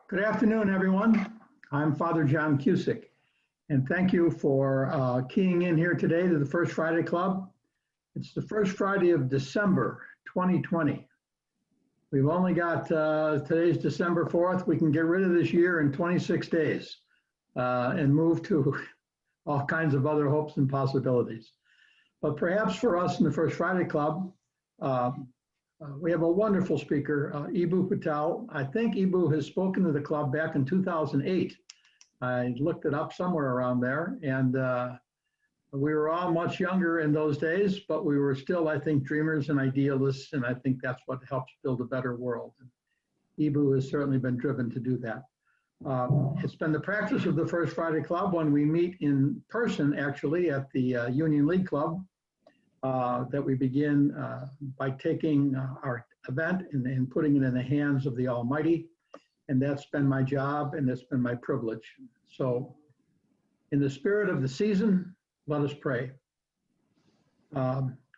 Good afternoon, everyone. I'm Father John Cusick, and thank you for keying in here today to the First Friday Club. It's the first Friday of December 2020. We've only got, today's December 4th. We can get rid of this year in 26 days and move to all kinds of other hopes and possibilities. But perhaps for us in the First Friday Club, we have a wonderful speaker, Eboo Patel. I think Eboo has spoken to the club back in 2008. I looked it up somewhere around there, and we were all much younger in those days, but we were still, I think, dreamers and idealists, and I think that's what helps build a better world. Eboo has certainly been driven to do that. It's been the practice of the First Friday Club when we meet in person, actually, at the Union League Club, that we begin by taking our event and putting it in the hands of the Almighty. And that's been my job, and it's been my privilege. So in the spirit of the season, let us pray.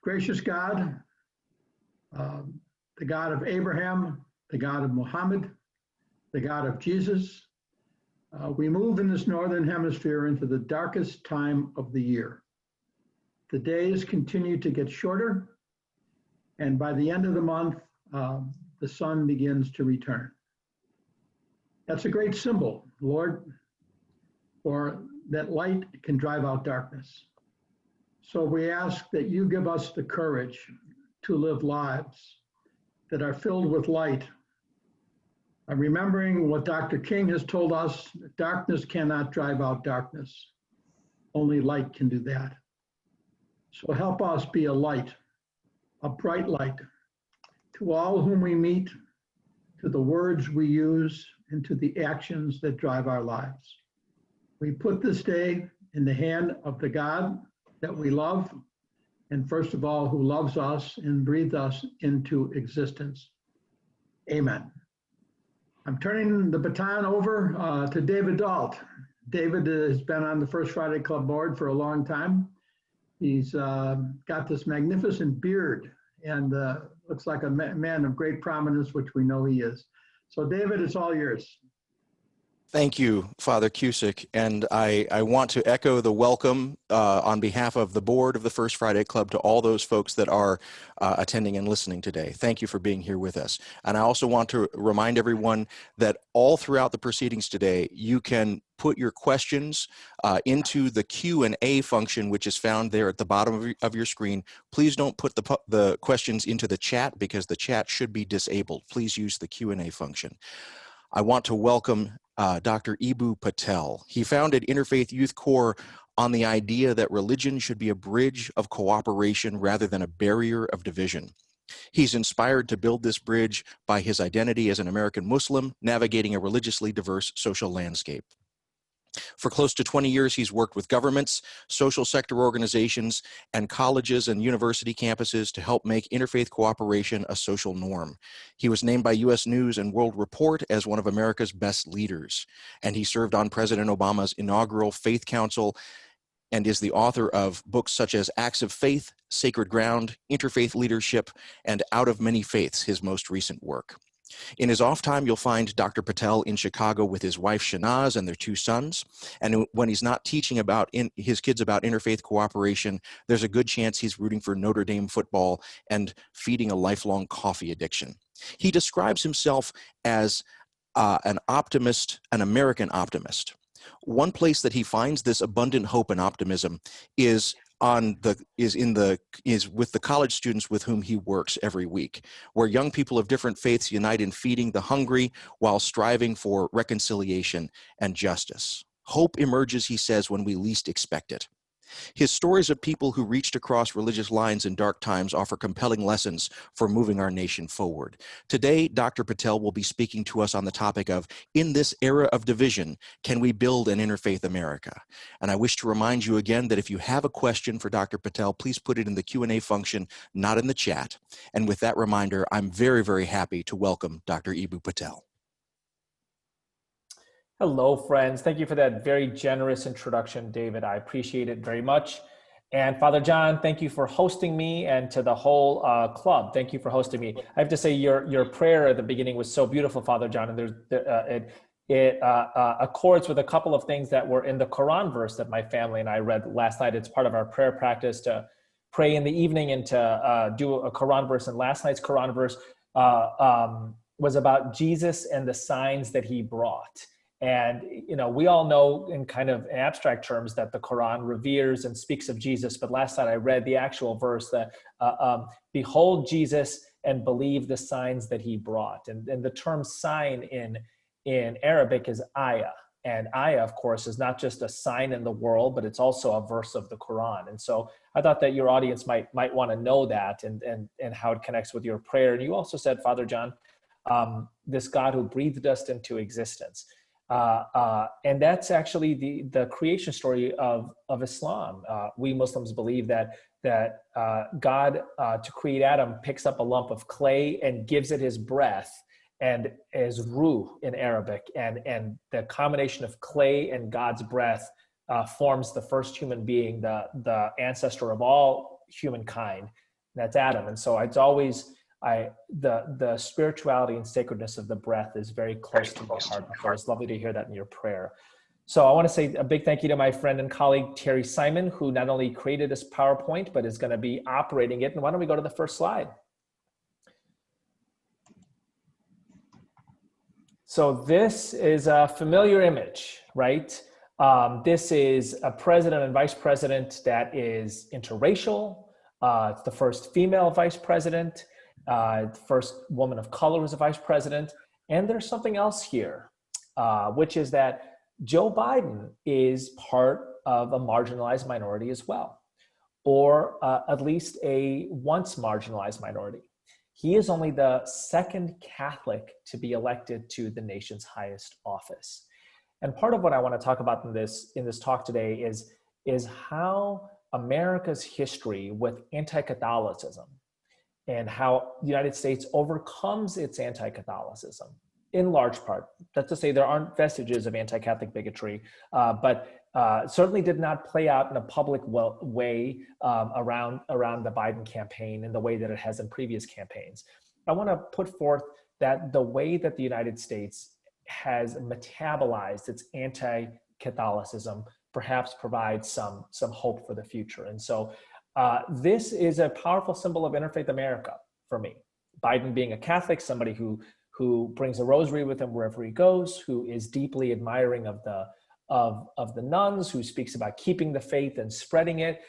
Gracious God, the God of Abraham, the God of Muhammad, the God of Jesus, we move in this northern hemisphere into the darkest time of the year. The days continue to get shorter, and by the end of the month, the sun begins to return. That's a great symbol, Lord, for that light can drive out darkness. So we ask that you give us the courage to live lives that are filled with light. Remembering what Dr. King has told us, darkness cannot drive out darkness. Only light can do that. So help us be a light, a bright light, to all whom we meet, to the words we use, and to the actions that drive our lives. We put this day in the hand of the God that we love, and first of all, who loves us and breathed us into existence. Amen. I'm turning the baton over to David Dalt. David has been on the First Friday Club board for a long time. He's got this magnificent beard and looks like a man of great prominence, which we know he is. So David, it's all yours. Thank you, Father Cusick, and I want to echo the welcome on behalf of the board of the First Friday Club to all those folks that are attending and listening today. Thank you for being here with us. And I also want to remind everyone that all throughout the proceedings today, you can put your questions into the Q&A function, which is found there at the bottom of your screen. Please don't put the questions into the chat because the chat should be disabled. Please use the Q&A function. I want to welcome Dr. Eboo Patel. He founded Interfaith Youth Core on the idea that religion should be a bridge of cooperation rather than a barrier of division. He's inspired to build this bridge by his identity as an American Muslim, navigating a religiously diverse social landscape. For close to 20 years, he's worked with governments, social sector organizations, and colleges and university campuses to help make interfaith cooperation a social norm. He was named by U.S. News and World Report as one of America's best leaders, and he served on President Obama's inaugural Faith Council and is the author of books such as Acts of Faith, Sacred Ground, Interfaith Leadership, and Out of Many Faiths, his most recent work. In his off time, you'll find Dr. Patel in Chicago with his wife Shanaz and their two sons. And when he's not teaching his kids about interfaith cooperation, there's a good chance he's rooting for Notre Dame football and feeding a lifelong coffee addiction. He describes himself as an optimist, an American optimist. One place that he finds this abundant hope and optimism is with the college students with whom he works every week, where young people of different faiths unite in feeding the hungry while striving for reconciliation and justice. Hope emerges, he says, when we least expect it. His stories of people who reached across religious lines in dark times offer compelling lessons for moving our nation forward. Today, Dr. Patel will be speaking to us on the topic of, in this era of division, can we build an interfaith America? And I wish to remind you again that if you have a question for Dr. Patel, please put it in the Q&A function, not in the chat. And with that reminder, I'm very, very happy to welcome Dr. Eboo Patel. Hello, friends. Thank you for that very generous introduction, David. I appreciate it very much. And Father John, thank you for hosting me, and to the whole club, thank you for hosting me. I have to say your prayer at the beginning was so beautiful, Father John, and it accords with a couple of things that were in the Quran verse that my family and I read last night. It's part of our prayer practice to pray in the evening and to do a Quran verse. And last night's Quran verse was about Jesus and the signs that he brought. And, we all know in kind of abstract terms that the Quran reveres and speaks of Jesus. But last night I read the actual verse that, behold Jesus and believe the signs that he brought. And the term sign in Arabic is ayah. And ayah, of course, is not just a sign in the world, but it's also a verse of the Quran. And so I thought that your audience might want to know that and how it connects with your prayer. And you also said, Father John, this God who breathed us into existence. And that's actually the creation story of Islam. We Muslims believe that God, to create Adam, picks up a lump of clay and gives it his breath, and as ruh in Arabic, and the combination of clay and God's breath forms the first human being, the ancestor of all humankind. That's Adam. And so it's always the spirituality and sacredness of the breath is very close to my heart. So it's lovely to hear that in your prayer. So I want to say a big thank you to my friend and colleague, Terry Simon, who not only created this PowerPoint, but is going to be operating it. And why don't we go to the first slide? So this is a familiar image, right? This is a president and vice president that is interracial. It's the first female vice president, first woman of color who's a vice president. And there's something else here, which is that Joe Biden is part of a marginalized minority as well, or at least a once marginalized minority. He is only the second Catholic to be elected to the nation's highest office. And part of what I want to talk about in this talk today is how America's history with anti-Catholicism and how the United States overcomes its anti-Catholicism, in large part. That's to say there aren't vestiges of anti-Catholic bigotry, but certainly did not play out in a public way around the Biden campaign in the way that it has in previous campaigns. I want to put forth that the way that the United States has metabolized its anti-Catholicism perhaps provides some hope for the future. And so this is a powerful symbol of interfaith America for me. Biden being a Catholic, somebody who brings a rosary with him wherever he goes, who is deeply admiring of the nuns, who speaks about keeping the faith and spreading it.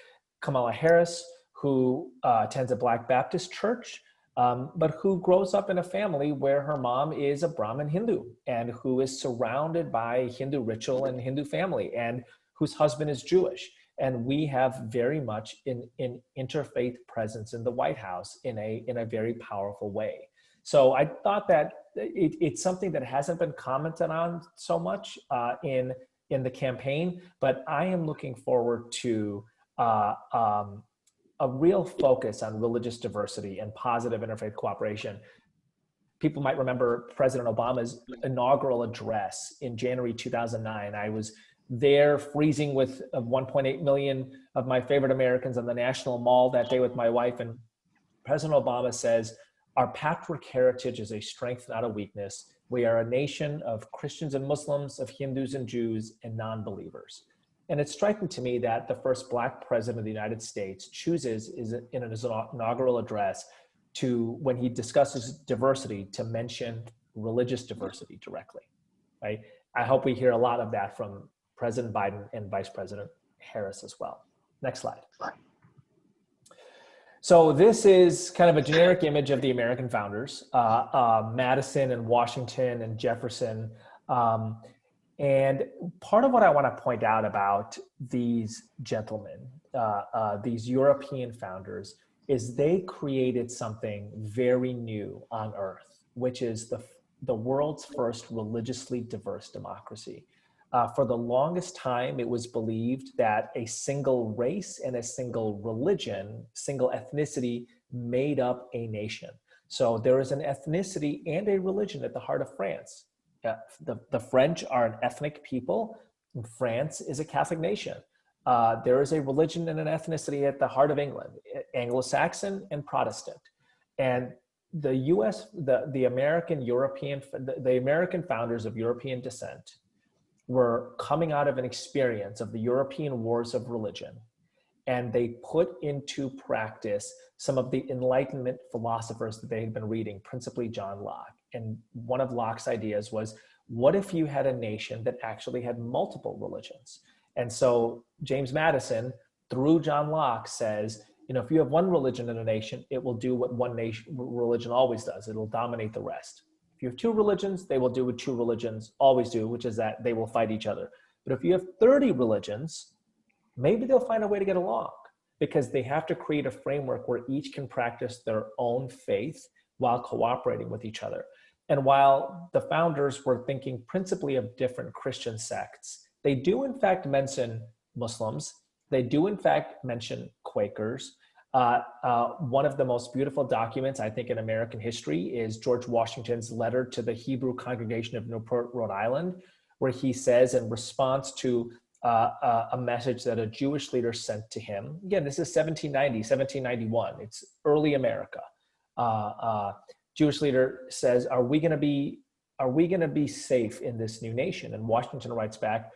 Kamala Harris, who attends a Black Baptist church, but who grows up in a family where her mom is a Brahmin Hindu and who is surrounded by Hindu ritual and Hindu family, and whose husband is Jewish. And we have very much an interfaith presence in the White House in a very powerful way. So I thought that it's something that hasn't been commented on so much in the campaign, but I am looking forward to a real focus on religious diversity and positive interfaith cooperation. People might remember President Obama's inaugural address in January 2009. I was there freezing with 1.8 million of my favorite Americans on the National Mall that day with my wife, and President Obama says, "Our patriarch heritage is a strength, not a weakness. We are a nation of Christians and Muslims, of Hindus and Jews, and non-believers." And it's striking to me that the first Black president of the United States chooses in his inaugural address to, when he discusses diversity, to mention religious diversity directly, right? I hope we hear a lot of that from President Biden and Vice President Harris as well. Next slide. So this is kind of a generic image of the American founders, Madison and Washington and Jefferson. And part of what I want to point out about these gentlemen, these European founders, is they created something very new on earth, which is the world's first religiously diverse democracy. For the longest time, it was believed that a single race and a single religion, single ethnicity made up a nation. So there is an ethnicity and a religion at the heart of France. The French are an ethnic people, and France is a Catholic nation. There is a religion and an ethnicity at the heart of England, Anglo-Saxon and Protestant. And the U.S., the American European, the American founders of European descent were coming out of an experience of the European wars of religion, and they put into practice some of the Enlightenment philosophers that they had been reading, principally John Locke. And one of Locke's ideas was, what if you had a nation that actually had multiple religions? And so James Madison, through John Locke, says, if you have one religion in a nation, it will do what one religion always does. It'll dominate the rest. If you have two religions, they will do what two religions always do, which is that they will fight each other. But if you have 30 religions, maybe they'll find a way to get along, because they have to create a framework where each can practice their own faith while cooperating with each other. And while the founders were thinking principally of different Christian sects, they do in fact mention Muslims. They do in fact mention Quakers. One of the most beautiful documents, I think, in American history is George Washington's letter to the Hebrew congregation of Newport, Rhode Island, where he says, in response to a message that a Jewish leader sent to him. Again, this is 1790, 1791. It's early America. Jewish leader says, are we going to be safe in this new nation? And Washington writes back,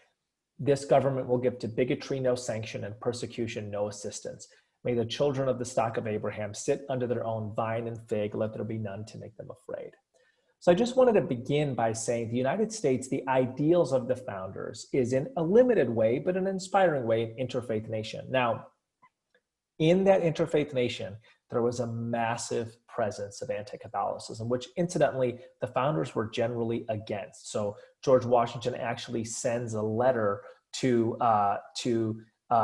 this government will give to bigotry no sanction and persecution no assistance. May the children of the stock of Abraham sit under their own vine and fig, let there be none to make them afraid. So I just wanted to begin by saying the United States, the ideals of the founders is in a limited way, but an inspiring way, an interfaith nation. Now, in that interfaith nation, there was a massive presence of anti-Catholicism, which incidentally, the founders were generally against. So George Washington actually sends a letter to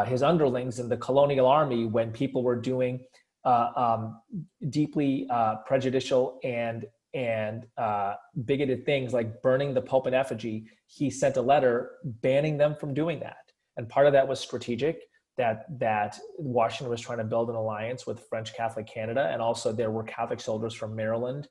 his underlings in the colonial army when people were doing deeply prejudicial and bigoted things like burning the Pope in effigy. He sent a letter banning them from doing that. And part of that was strategic, that Washington was trying to build an alliance with French Catholic Canada. And also there were Catholic soldiers from Maryland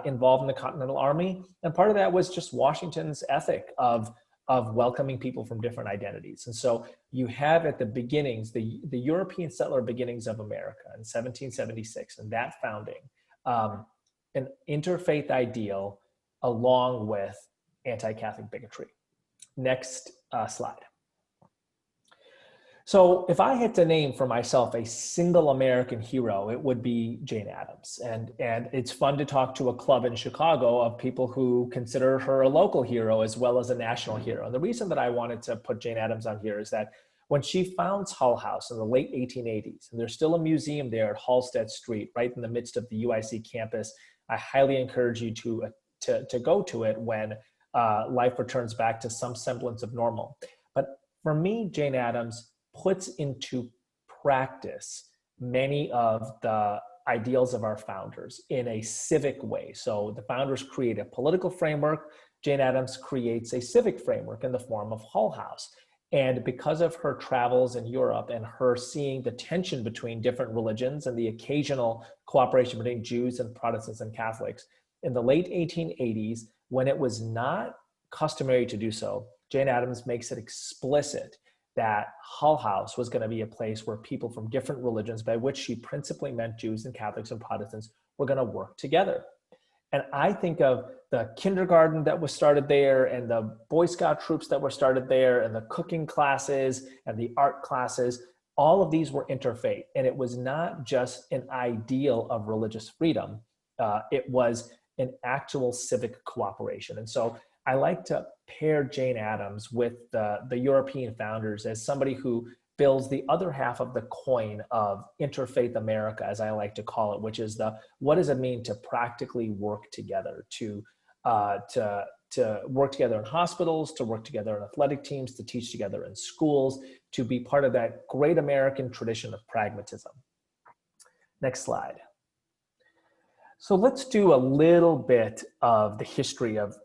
involved in the Continental Army. And part of that was just Washington's ethic of welcoming people from different identities. And so you have at the beginnings, the European settler beginnings of America in 1776, and that founding, an interfaith ideal along with anti-Catholic bigotry. Next slide. So if I had to name for myself a single American hero, it would be Jane Addams. And it's fun to talk to a club in Chicago of people who consider her a local hero as well as a national hero. And the reason that I wanted to put Jane Addams on here is that when she founds Hull House in the late 1880s, and there's still a museum there at Halstead Street, right in the midst of the UIC campus, I highly encourage you to go to it when life returns back to some semblance of normal. But for me, Jane Addams puts into practice many of the ideals of our founders in a civic way. So the founders create a political framework. Jane Addams creates a civic framework in the form of Hull House. And because of her travels in Europe and her seeing the tension between different religions and the occasional cooperation between Jews and Protestants and Catholics, in the late 1880s, when it was not customary to do so, Jane Addams makes it explicit that Hull House was going to be a place where people from different religions, by which she principally meant Jews and Catholics and Protestants, were going to work together. And I think of the kindergarten that was started there and the Boy Scout troops that were started there and the cooking classes and the art classes. All of these were interfaith. And it was not just an ideal of religious freedom. It was an actual civic cooperation. And so I like to pair Jane Addams with the European founders as somebody who builds the other half of the coin of interfaith America, as I like to call it, which is what does it mean to practically work together, to work together in hospitals, to work together in athletic teams, to teach together in schools, to be part of that great American tradition of pragmatism. Next slide. So let's do a little bit of the history of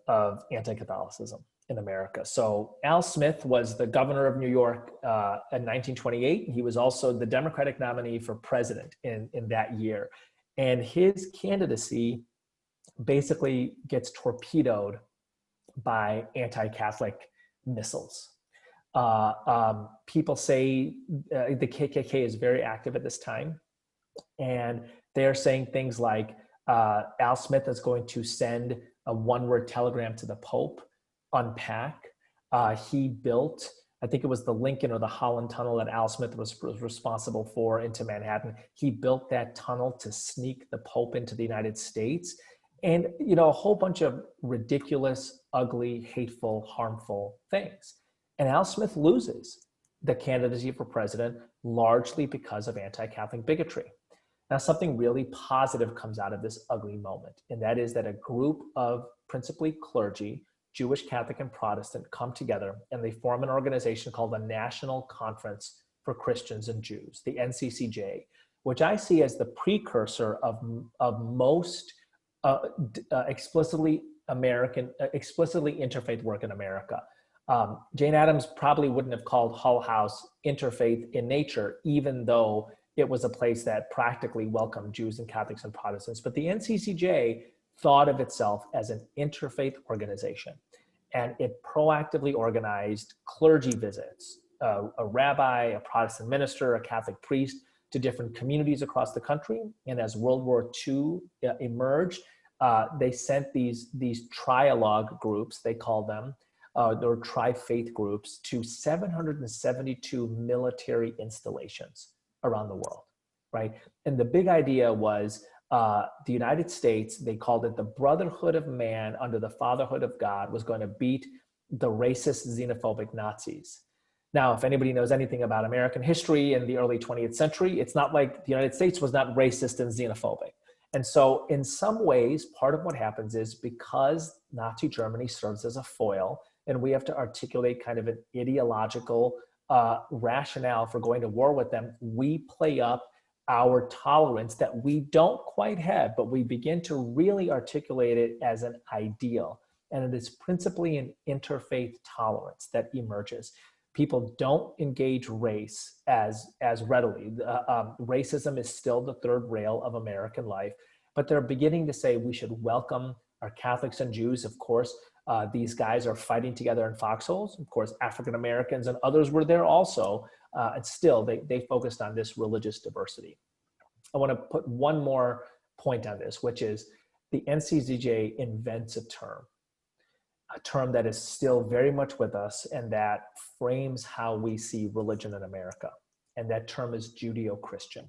anti-Catholicism in America. So Al Smith was the governor of New York in 1928. He was also the Democratic nominee for president in that year. And his candidacy basically gets torpedoed by anti-Catholic missiles. People say the KKK is very active at this time. And they're saying things like, Al Smith is going to send a one-word telegram to the Pope, unpack. He built, I think it was the Lincoln or the Holland Tunnel that Al Smith was responsible for into Manhattan. He built that tunnel to sneak the Pope into the United States. And, you know, a whole bunch of ridiculous, ugly, hateful, harmful things. And Al Smith loses the candidacy for president largely because of anti-Catholic bigotry. Now, something really positive comes out of this ugly moment, and that is that a group of principally clergy, Jewish, Catholic, and Protestant, come together and they form an organization called the National Conference for Christians and Jews, the NCCJ, which I see as the precursor of most explicitly interfaith work in America. Jane Addams probably wouldn't have called Hull House interfaith in nature, even though it was a place that practically welcomed Jews and Catholics and Protestants. But the NCCJ thought of itself as an interfaith organization, and it proactively organized clergy visits, a rabbi, a Protestant minister, a Catholic priest, to different communities across the country. And as World War II emerged, they sent these trialogue groups, they called them, or tri-faith groups, to 772 military installations around the world, right? And the big idea was the United States, they called it the brotherhood of man under the fatherhood of God, was going to beat the racist, xenophobic Nazis. Now, if anybody knows anything about American history in the early 20th century, it's not like the United States was not racist and xenophobic. And so in some ways, part of what happens is because Nazi Germany serves as a foil, and we have to articulate kind of an ideological rationale for going to war with them, we play up our tolerance that we don't quite have, but we begin to really articulate it as an ideal. And it is principally an interfaith tolerance that emerges. People don't engage race as readily. Racism is still the third rail of American life, but they're beginning to say we should welcome our Catholics and Jews. Of course, these guys are fighting together in foxholes. Of course, African Americans and others were there also, and still they focused on this religious diversity. I want to put one more point on this, which is the NCCJ invents a term that is still very much with us and that frames how we see religion in America. And that term is Judeo-Christian.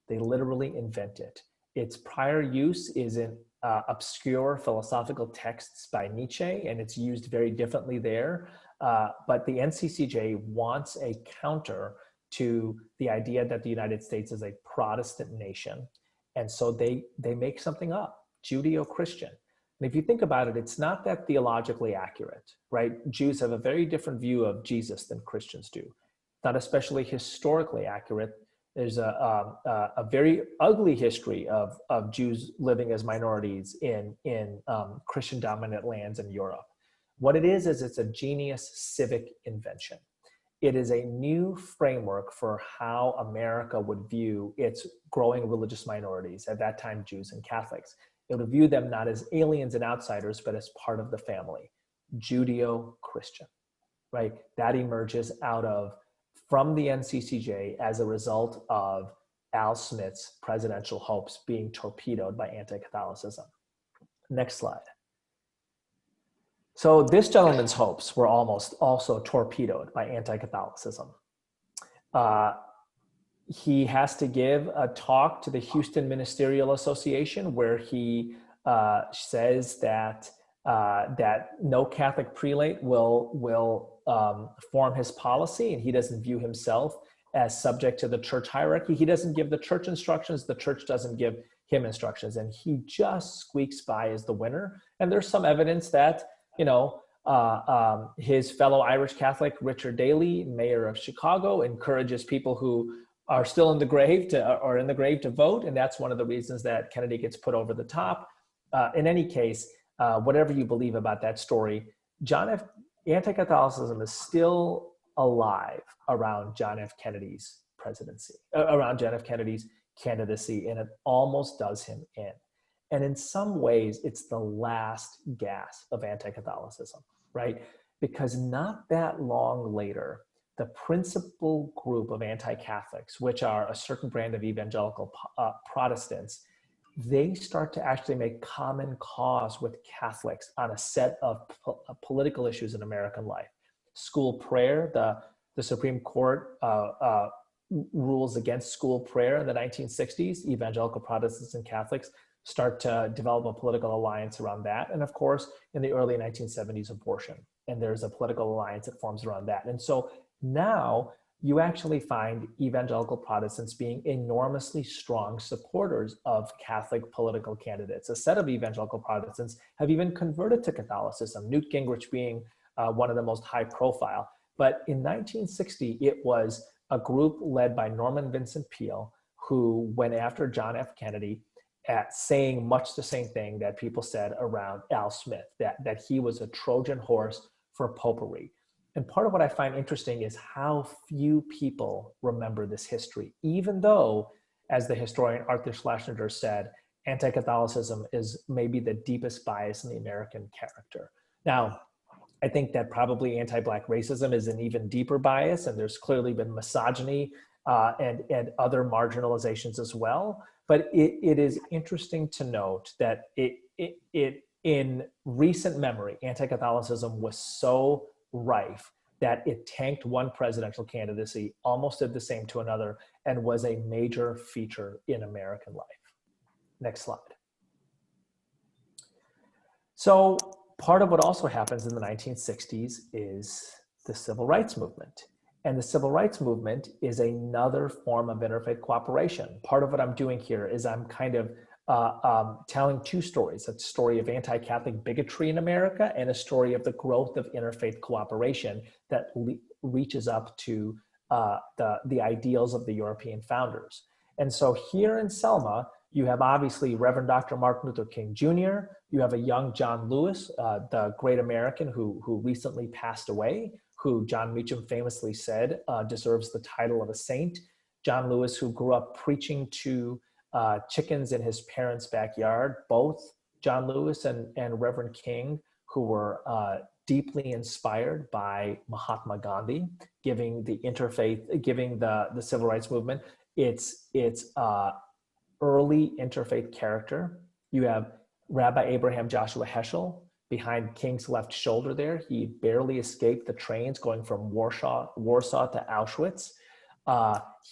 They literally invent it. Its prior use is in obscure philosophical texts by Nietzsche, and it's used very differently there. But the NCCJ wants a counter to the idea that the United States is a Protestant nation. And so they make something up, Judeo-Christian. And if you think about it, it's not that theologically accurate, right? Jews have a very different view of Jesus than Christians do. Not especially historically accurate. There's a very ugly history of Jews living as minorities in Christian-dominant lands in Europe. What it is it's a genius civic invention. It is a new framework for how America would view its growing religious minorities, at that time Jews and Catholics. It would view them not as aliens and outsiders, but as part of the family, Judeo-Christian, right? That emerges from the NCCJ as a result of Al Smith's presidential hopes being torpedoed by anti-Catholicism. Next slide. So this gentleman's hopes were almost also torpedoed by anti-Catholicism. He has to give a talk to the Houston Ministerial Association where he says that no Catholic prelate will form his policy, and he doesn't view himself as subject to the church hierarchy. He doesn't give the church instructions. The church doesn't give him instructions, and he just squeaks by as the winner. And there's some evidence that, his fellow Irish Catholic, Richard Daley, mayor of Chicago, encourages people who are still in the grave to vote. And that's one of the reasons that Kennedy gets put over the top. In any case, whatever you believe about that story, anti-Catholicism is still alive around John F. Kennedy's presidency, around John F. Kennedy's candidacy, and it almost does him in. And in some ways, it's the last gasp of anti-Catholicism, right? Because not that long later, the principal group of anti-Catholics, which are a certain brand of evangelical Protestants, they start to actually make common cause with Catholics on a set of political issues in American life. School prayer, the Supreme Court rules against school prayer in the 1960s. Evangelical Protestants and Catholics start to develop a political alliance around that. And of course, in the early 1970s, abortion. And there's a political alliance that forms around that. And so now you actually find evangelical Protestants being enormously strong supporters of Catholic political candidates. A set of evangelical Protestants have even converted to Catholicism, Newt Gingrich being one of the most high profile. But in 1960, it was a group led by Norman Vincent Peale, who went after John F. Kennedy at saying much the same thing that people said around Al Smith, that he was a Trojan horse for popery. And part of what I find interesting is how few people remember this history, even though, as the historian Arthur Schlesinger said, anti-Catholicism is maybe the deepest bias in the American character. Now, I think that probably anti-Black racism is an even deeper bias, and there's clearly been misogyny and other marginalizations as well. But it is interesting to note that it in recent memory, anti-Catholicism was so rife that it tanked one presidential candidacy, almost did the same to another, and was a major feature in American life. Next slide. So part of what also happens in the 1960s is the civil rights movement. And the civil rights movement is another form of interfaith cooperation. Part of what I'm doing here is I'm kind of telling two stories, a story of anti-Catholic bigotry in America and a story of the growth of interfaith cooperation that reaches up to the ideals of the European founders. And so here in Selma, you have obviously Reverend Dr. Martin Luther King Jr., you have a young John Lewis, the great American who recently passed away, who John Meacham famously said deserves the title of a saint. John Lewis, who grew up preaching to chickens in his parents' backyard. Both John Lewis and Reverend King, who were deeply inspired by Mahatma Gandhi, giving the interfaith, giving the civil rights movement its early interfaith character. You have Rabbi Abraham Joshua Heschel behind King's left shoulder there. He barely escaped the trains going from Warsaw to Auschwitz.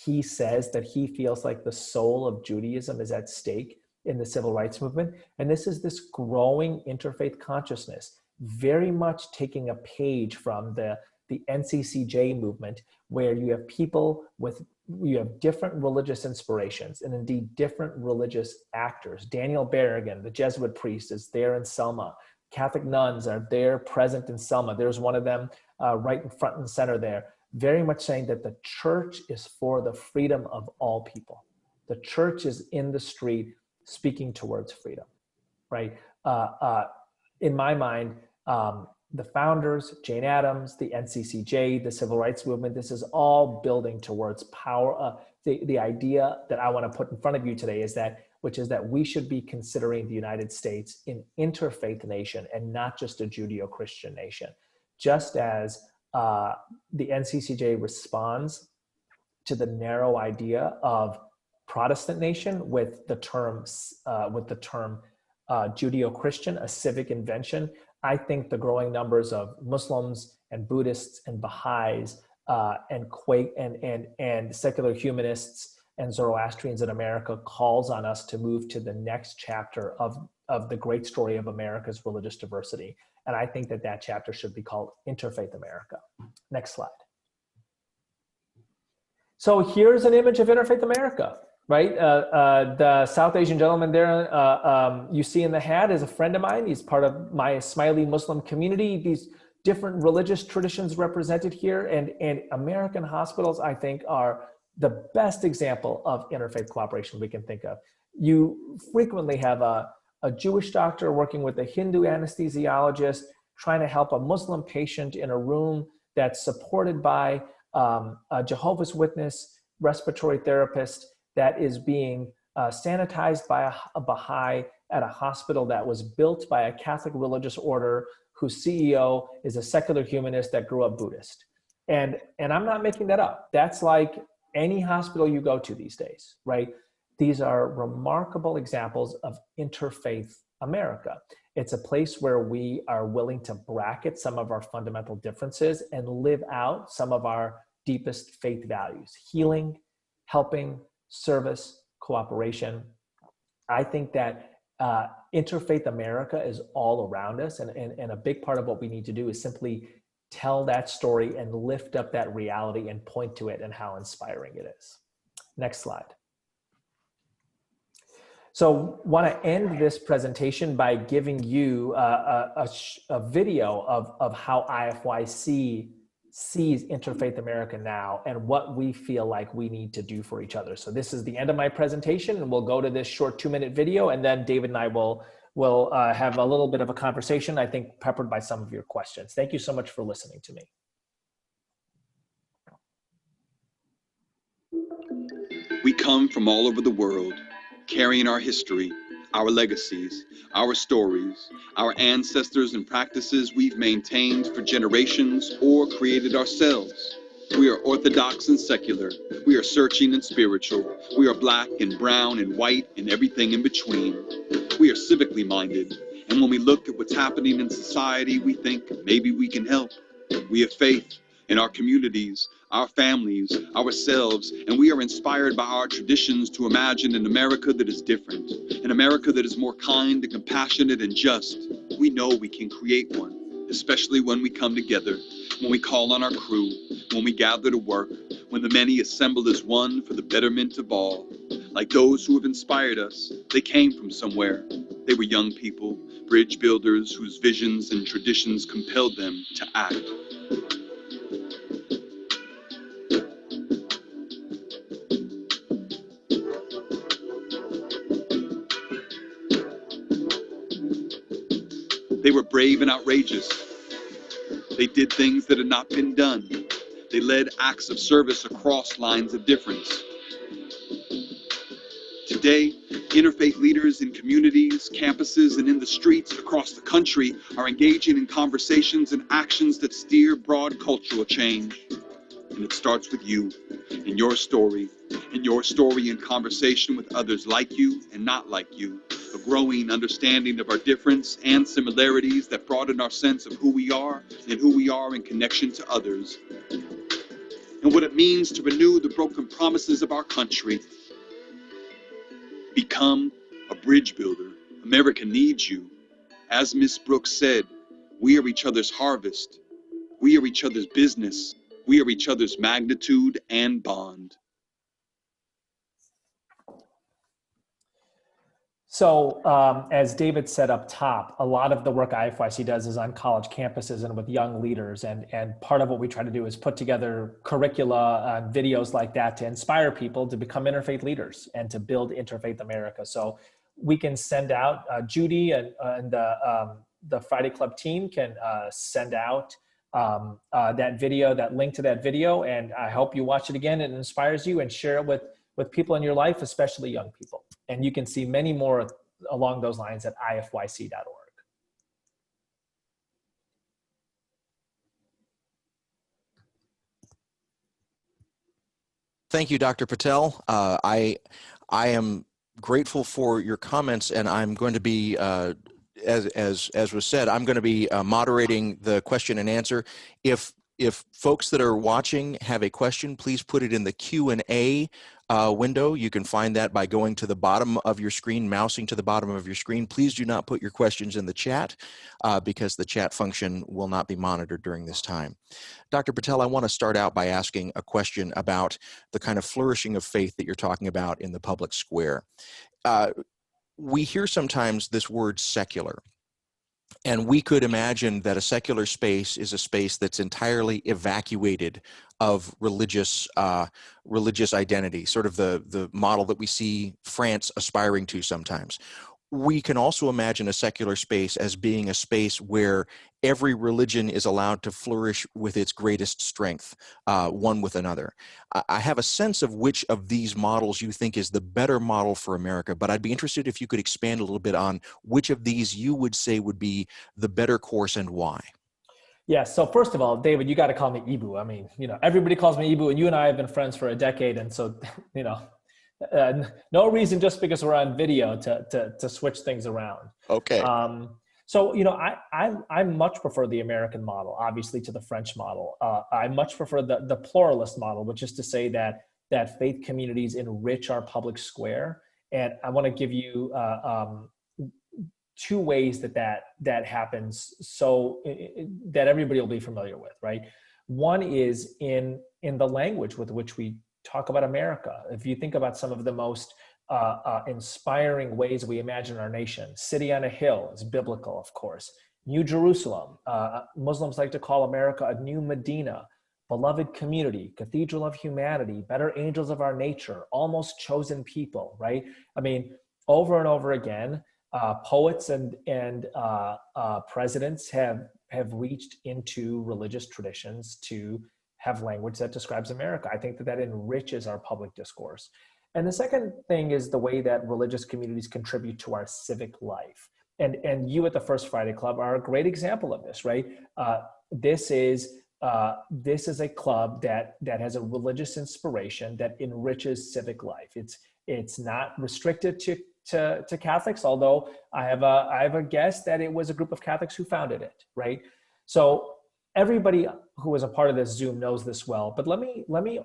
He says that he feels like the soul of Judaism is at stake in the civil rights movement. And this is this growing interfaith consciousness, very much taking a page from the NCCJ movement, where you have people you have different religious inspirations and indeed different religious actors. Daniel Berrigan, the Jesuit priest, is there in Selma. Catholic nuns are there present in Selma. There's one of them right in front and center there, very much saying that the church is for the freedom of all people. The church is in the street speaking towards freedom, right? In my mind, the founders, Jane Addams, the NCCJ, the civil rights movement, this is all building towards power. The idea that I want to put in front of you today is that, which is that we should be considering the United States an interfaith nation and not just a Judeo-Christian nation. Just as the NCCJ responds to the narrow idea of Protestant nation with the term Judeo-Christian, a civic invention, I think the growing numbers of Muslims and Buddhists and Baha'is and secular humanists and Zoroastrians in America calls on us to move to the next chapter of the great story of America's religious diversity. And I think that chapter should be called Interfaith America. Next slide. So here's an image of Interfaith America, right? The South Asian gentleman there you see in the hat is a friend of mine. He's part of my Smiley Muslim community. These different religious traditions represented here, and American hospitals, I think, are the best example of interfaith cooperation we can think of. You frequently have a Jewish doctor working with a Hindu anesthesiologist trying to help a Muslim patient in a room that's supported by a Jehovah's Witness respiratory therapist that is being sanitized by a Baha'i at a hospital that was built by a Catholic religious order whose CEO is a secular humanist that grew up Buddhist. And I'm not making that up. That's like any hospital you go to these days, right? these are remarkable examples of interfaith America. It's a place where we are willing to bracket some of our fundamental differences and live out some of our deepest faith values: healing, helping, service, cooperation. I think that interfaith America is all around us, and a big part of what we need to do is simply tell that story and lift up that reality and point to it and how inspiring it is. Next slide. So want to end this presentation by giving you a video of how IFYC sees Interfaith America now and what we feel like we need to do for each other. So this is the end of my presentation, and we'll go to this short 2-minute video, and then David and I will have a little bit of a conversation, I think peppered by some of your questions. Thank you so much for listening to me. We come from all over the world, carrying our history, our legacies, our stories, our ancestors and practices we've maintained for generations or created ourselves. We are orthodox and secular. We are searching and spiritual. We are black and brown and white and everything in between. We are civically minded. And when we look at what's happening in society, we think maybe we can help. We have faith in our communities, our families, ourselves, and we are inspired by our traditions to imagine an America that is different, an America that is more kind and compassionate and just. We know we can create one, especially when we come together, when we call on our crew, when we gather to work, when the many assemble as one for the betterment of all. Like those who have inspired us, they came from somewhere. They were young people, bridge builders whose visions and traditions compelled them to act. They were brave and outrageous. They did things that had not been done. They led acts of service across lines of difference. Today, interfaith leaders in communities, campuses, and in the streets across the country are engaging in conversations and actions that steer broad cultural change. And it starts with you and your story in conversation with others like you and not like you. A growing understanding of our difference and similarities that broaden our sense of who we are and who we are in connection to others. And what it means to renew the broken promises of our country. Become a bridge builder. America needs you. As Miss Brooks said, we are each other's harvest. We are each other's business. We are each other's magnitude and bond. So as David said up top, a lot of the work IFYC does is on college campuses and with young leaders. And part of what we try to do is put together curricula and videos like that to inspire people to become interfaith leaders and to build Interfaith America. So we can send out, Judy and the Friday Club team can send out that video, that link to that video. And I hope you watch it again and it inspires you, and share it with people in your life, especially young people. And you can see many more along those lines at ifyc.org. Thank you, Dr. Patel. I am grateful for your comments, and I'm going to be, as was said, I'm going to be moderating the question and answer. If folks that are watching have a question, please put it in the Q&A window. You can find that by going to the bottom of your screen, mousing to the bottom of your screen. Please do not put your questions in the chat because the chat function will not be monitored during this time. Dr. Patel, I want to start out by asking a question about the kind of flourishing of faith that you're talking about in the public square. We hear sometimes this word secular. And we could imagine that a secular space is a space that's entirely evacuated of religious identity, sort of the model that we see France aspiring to sometimes. We can also imagine a secular space as being a space where every religion is allowed to flourish with its greatest strength, one with another. I have a sense of which of these models you think is the better model for America, but I'd be interested if you could expand a little bit on which of these you would say would be the better course and why. Yeah, so first of all, David, you got to call me Eboo. I mean, everybody calls me Eboo, and you and I have been friends for a decade. And so, No reason just because we're on video to switch things around. Okay. So, you know, I much prefer the American model, obviously, to the French model. I much prefer the pluralist model, which is to say that faith communities enrich our public square. And I want to give you two ways that happens, so that everybody will be familiar with, right? One is in the language with which we talk about America. If you think about some of the most inspiring ways we imagine our nation, city on a hill is biblical, of course. New Jerusalem, Muslims like to call America a new Medina, beloved community, cathedral of humanity, better angels of our nature, almost chosen people, right? I mean, over and over again, poets and presidents have reached into religious traditions to have language that describes America. I think that enriches our public discourse. And the second thing is the way that religious communities contribute to our civic life. And you at the First Friday Club are a great example of this, right? This is a club that has a religious inspiration that enriches civic life. It's not restricted to Catholics, although I have a guess that it was a group of Catholics who founded it, right? So everybody who is a part of this Zoom knows this well, but let me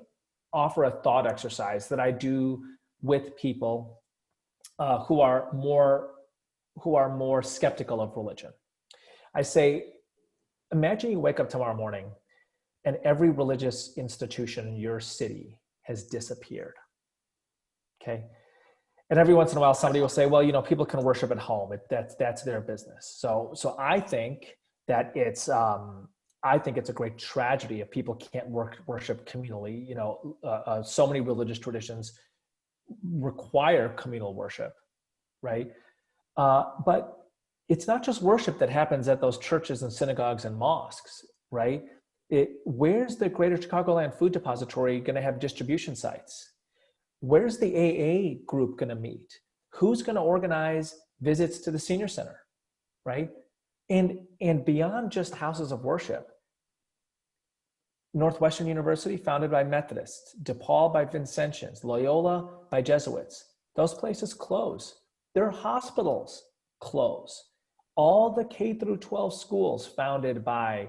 offer a thought exercise that I do with people who are more skeptical of religion. I say, imagine you wake up tomorrow morning and every religious institution in your city has disappeared, okay? And every once in a while, somebody will say, well, you know, people can worship at home. That's their business. So I think that it's a great tragedy if people can't worship communally. You know, so many religious traditions require communal worship, right? But it's not just worship that happens at those churches and synagogues and mosques, right? Where's the Greater Chicagoland Food Depository going to have distribution sites? Where's the AA group going to meet? Who's going to organize visits to the senior center, right? And beyond just houses of worship, Northwestern University, founded by Methodists, DePaul by Vincentians, Loyola by Jesuits, those places close. Their hospitals close. All the K through 12 schools founded by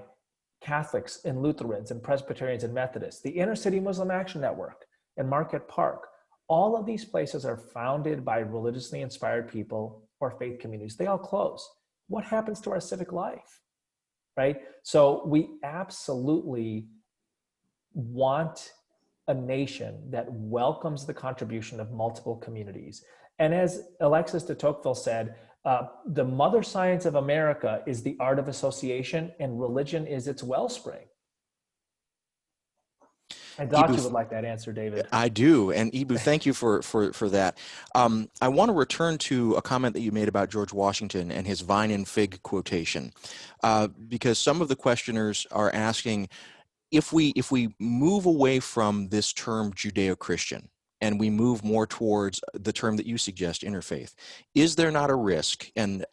Catholics and Lutherans and Presbyterians and Methodists, the Inner City Muslim Action Network and Market Park, all of these places are founded by religiously inspired people or faith communities. They all close. What happens to our civic life, right? So we absolutely want a nation that welcomes the contribution of multiple communities. And as Alexis de Tocqueville said, the mother science of America is the art of association, and religion is its wellspring. I thought you would like that answer, David. I do. And Eboo, thank you for that. I want to return to a comment that you made about George Washington and his vine and fig quotation, because some of the questioners are asking, if we move away from this term Judeo-Christian and we move more towards the term that you suggest, interfaith, is there not a risk? And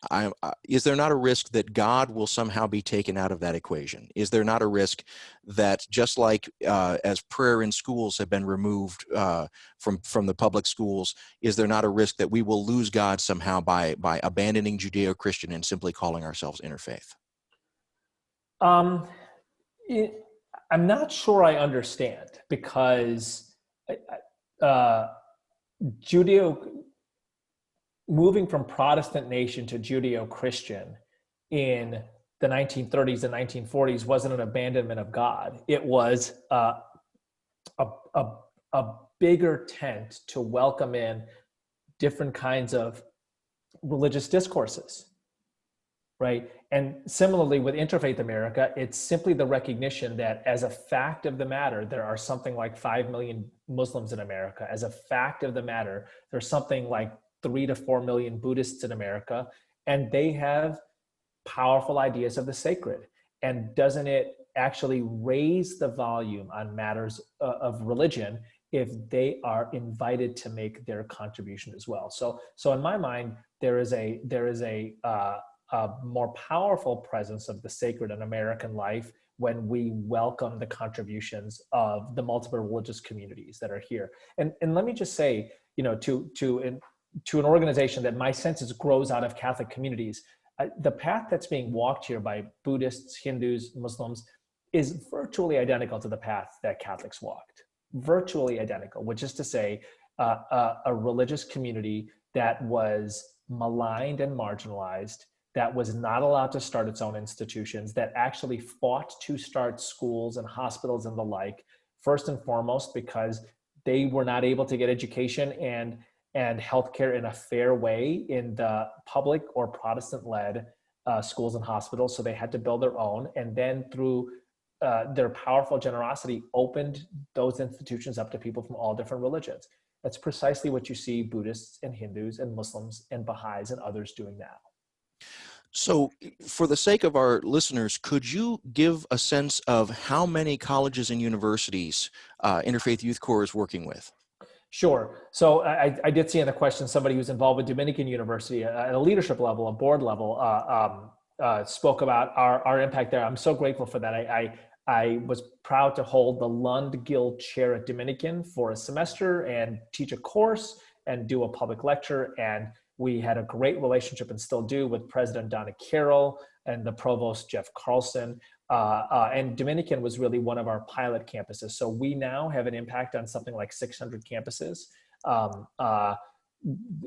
is there not a risk that God will somehow be taken out of that equation? Is there not a risk that just like as prayer in schools have been removed from the public schools, is there not a risk that we will lose God somehow by abandoning Judeo-Christian and simply calling ourselves interfaith? I'm not sure I understand, because moving from Protestant nation to Judeo-Christian in the 1930s and 1940s wasn't an abandonment of God. It was a bigger tent to welcome in different kinds of religious discourses, right? And similarly with Interfaith America, it's simply the recognition that as a fact of the matter, there are something like 5 million Muslims in America. As a fact of the matter, there's something like 3 to 4 million Buddhists in America, and they have powerful ideas of the sacred. And doesn't it actually raise the volume on matters of religion if they are invited to make their contribution as well? So in my mind, there is a more powerful presence of the sacred in American life when we welcome the contributions of the multiple religious communities that are here. And let me just say, to an organization that my sense is grows out of Catholic communities. The path that's being walked here by Buddhists, Hindus, Muslims is virtually identical to the path that Catholics walked. Virtually identical, which is to say, a religious community that was maligned and marginalized, that was not allowed to start its own institutions, that actually fought to start schools and hospitals and the like, first and foremost because they were not able to get education and healthcare in a fair way in the public or Protestant-led schools and hospitals. So they had to build their own, and then through their powerful generosity, opened those institutions up to people from all different religions. That's precisely what you see Buddhists and Hindus and Muslims and Baha'is and others doing now. So for the sake of our listeners, could you give a sense of how many colleges and universities Interfaith Youth Core is working with? Sure. So I did see in the question somebody who's involved with Dominican University at a leadership level, a board level, spoke about our impact there. I'm so grateful for that. I was proud to hold the Lund Guild Chair at Dominican for a semester and teach a course and do a public lecture. And we had a great relationship, and still do, with President Donna Carroll and the Provost Jeff Carlson. And Dominican was really one of our pilot campuses. So we now have an impact on something like 600 campuses.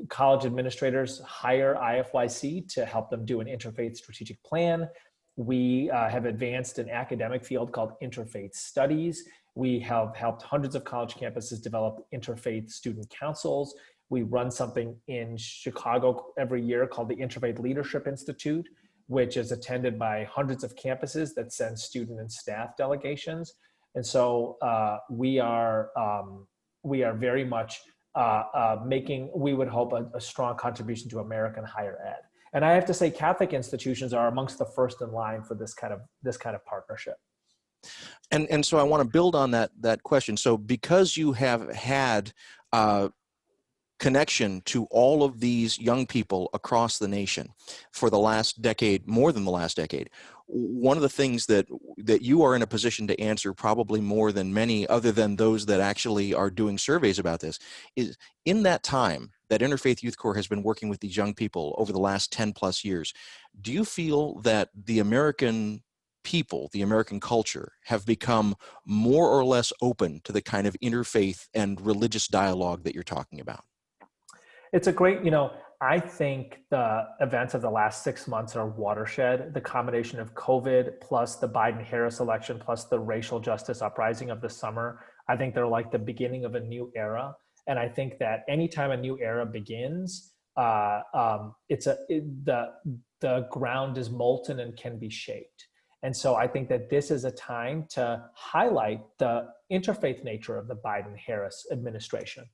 College administrators hire IFYC to help them do an interfaith strategic plan. We have advanced an academic field called interfaith studies. We have helped hundreds of college campuses develop interfaith student councils. We run something in Chicago every year called the Interfaith Leadership Institute, which is attended by hundreds of campuses that send student and staff delegations. And so we are very much making, we would hope, a strong contribution to American higher ed. And I have to say, Catholic institutions are amongst the first in line for this kind of partnership. And so I want to build on that question. So because you have had connection to all of these young people across the nation for the last decade, more than the last decade, one of the things that you are in a position to answer, probably more than many other than those that actually are doing surveys about this, is in that time that Interfaith Youth Core has been working with these young people over the last 10 plus years, do you feel that the American people, the American culture, have become more or less open to the kind of interfaith and religious dialogue that you're talking about? It's a great, I think the events of the last 6 months are watershed. The combination of COVID plus the Biden-Harris election plus the racial justice uprising of the summer, I think they're like the beginning of a new era. And I think that anytime a new era begins, the ground is molten and can be shaped. And so I think that this is a time to highlight the interfaith nature of the Biden-Harris administration.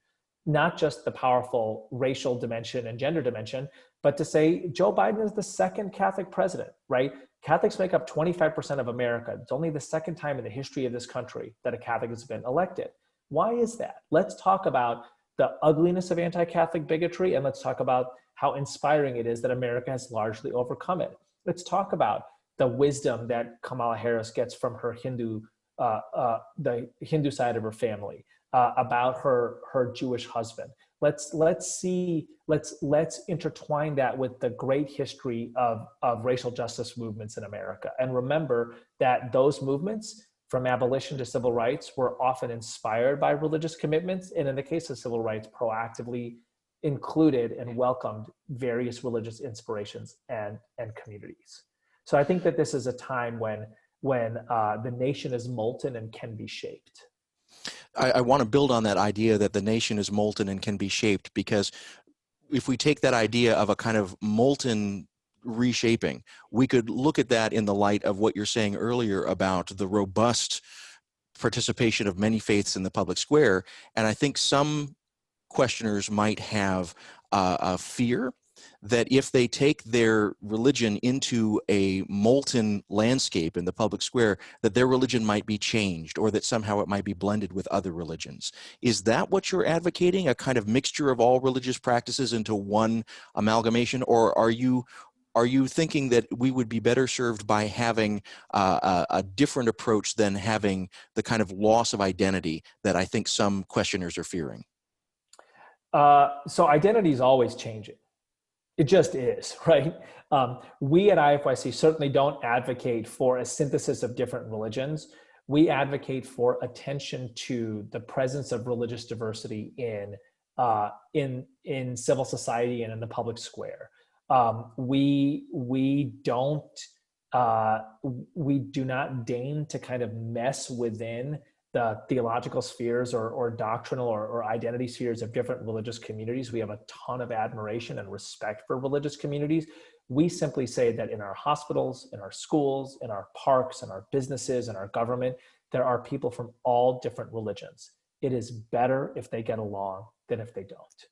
Not just the powerful racial dimension and gender dimension, but to say Joe Biden is the second Catholic president, right? Catholics make up 25% of America. It's only the second time in the history of this country that a Catholic has been elected. Why is that? Let's talk about the ugliness of anti-Catholic bigotry, and let's talk about how inspiring it is that America has largely overcome it. Let's talk about the wisdom that Kamala Harris gets from her the Hindu side of her family. About her Jewish husband. Let's intertwine that with the great history of racial justice movements in America. And remember that those movements, from abolition to civil rights, were often inspired by religious commitments. And in the case of civil rights, proactively included and welcomed various religious inspirations and communities. So I think that this is a time when the nation is molten and can be shaped. I want to build on that idea that the nation is molten and can be shaped, because if we take that idea of a kind of molten reshaping, we could look at that in the light of what you're saying earlier about the robust participation of many faiths in the public square. And I think some questioners might have a fear that if they take their religion into a molten landscape in the public square, that their religion might be changed, or that somehow it might be blended with other religions. Is that what you're advocating, a kind of mixture of all religious practices into one amalgamation? Or are you thinking that we would be better served by having a different approach than having the kind of loss of identity that I think some questioners are fearing? So identity is always changing. It just is, right? We at IFYC certainly don't advocate for a synthesis of different religions. We advocate for attention to the presence of religious diversity in civil society and in the public square. We do not deign to kind of mess within the theological spheres or doctrinal or identity spheres of different religious communities. We have a ton of admiration and respect for religious communities. We simply say that in our hospitals, in our schools, in our parks, in our businesses, in our government, there are people from all different religions. It is better if they get along than if they don't.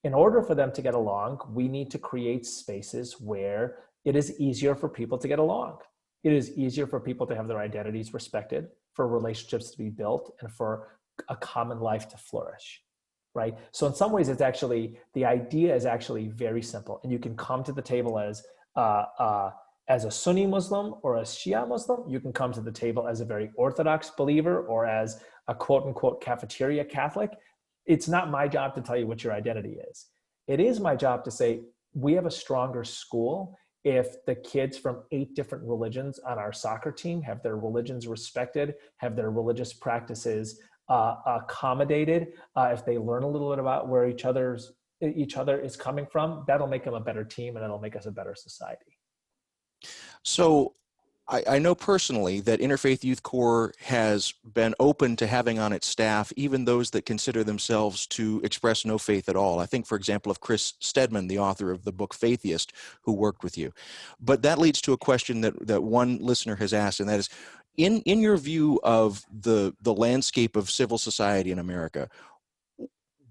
In order for them to get along, we need to create spaces where it is easier for people to get along. It is easier for people to have their identities respected, for relationships to be built, and for a common life to flourish, right? So in some ways, the idea is actually very simple. And you can come to the table as a Sunni Muslim or a Shia Muslim. You can come to the table as a very Orthodox believer or as a quote unquote cafeteria Catholic. It's not my job to tell you what your identity is. It is my job to say, we have a stronger school if the kids from 8 different religions on our soccer team have their religions respected, have their religious practices accommodated, if they learn a little bit about where each other is coming from, that'll make them a better team and it'll make us a better society. So I know personally that Interfaith Youth Core has been open to having on its staff even those that consider themselves to express no faith at all. I think, for example, of Chris Stedman, the author of the book Faithiest, who worked with you. But that leads to a question that one listener has asked, and that is, in your view of the landscape of civil society in America,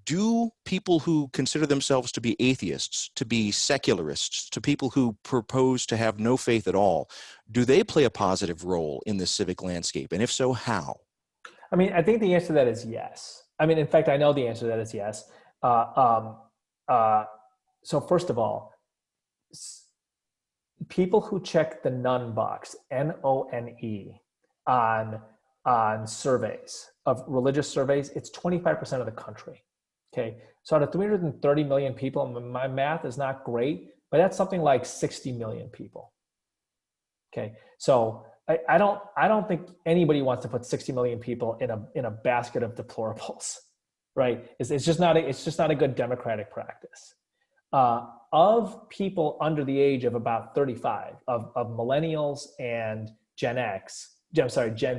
do people who consider themselves to be atheists, to be secularists, to people who propose to have no faith at all, do they play a positive role in this civic landscape? And if so, how? I mean, I think the answer to that is yes. I mean, in fact, I know the answer to that is yes. So first of all, people who check the none box, N-O-N-E, on surveys, of religious surveys, it's 25% of the country. Okay, so out of 330 million people, my math is not great, but that's something like 60 million people. Okay, so I don't think anybody wants to put 60 million people in a basket of deplorables, right? It's just not a good democratic practice. Of people under the age of about 35, of millennials and Gen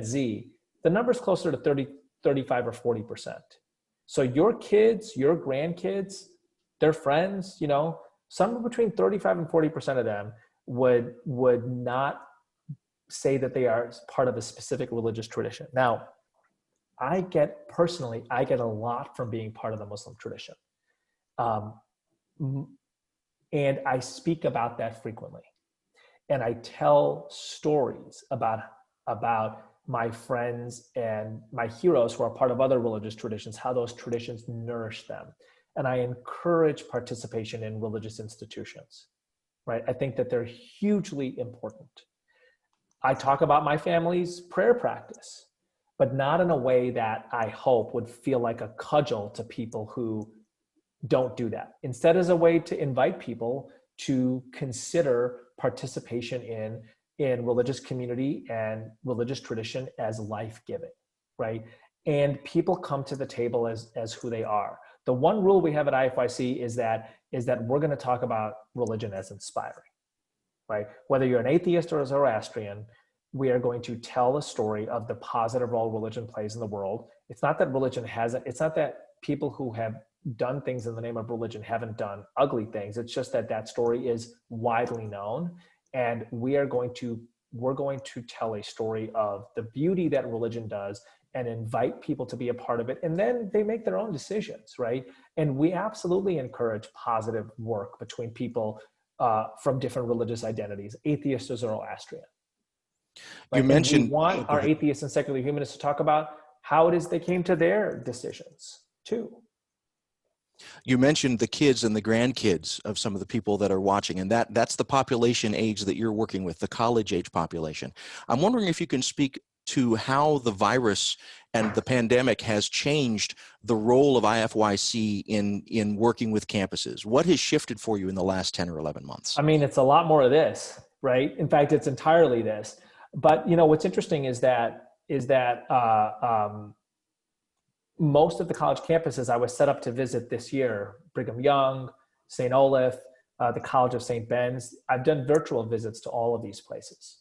Z, the number's closer to 30, 35 or 40%. So your kids, your grandkids, their friends, somewhere between 35 and 40% of them would not say that they are part of a specific religious tradition. Now, I get a lot from being part of the Muslim tradition. And I speak about that frequently. And I tell stories about my friends and my heroes who are part of other religious traditions, how those traditions nourish them. And I encourage participation in religious institutions, right? I think that they're hugely important. I talk about my family's prayer practice, but not in a way that I hope would feel like a cudgel to people who don't do that. Instead, as a way to invite people to consider participation in religious community and religious tradition as life-giving, right? And people come to the table as who they are. The one rule we have at IFYC is that we're going to talk about religion as inspiring, right? Whether you're an atheist or a Zoroastrian, we are going to tell the story of the positive role religion plays in the world. It's not that it's not that people who have done things in the name of religion haven't done ugly things. It's just that story is widely known. And we're going to tell a story of the beauty that religion does and invite people to be a part of it. And then they make their own decisions, right? And we absolutely encourage positive work between people from different religious identities, atheist or Zoroastrian. Right? You mentioned— we want our atheists and secular humanists to talk about how it is they came to their decisions too. You mentioned the kids and the grandkids of some of the people that are watching, and that's the population age that you're working with, the college age population. I'm wondering if you can speak to how the virus and the pandemic has changed the role of IFYC in working with campuses. What has shifted for you in the last 10 or 11 months? I mean, it's a lot more of this, right? In fact, it's entirely this. But what's interesting is that most of the college campuses I was set up to visit this year, Brigham Young, St. Olaf, the College of St. Ben's, I've done virtual visits to all of these places.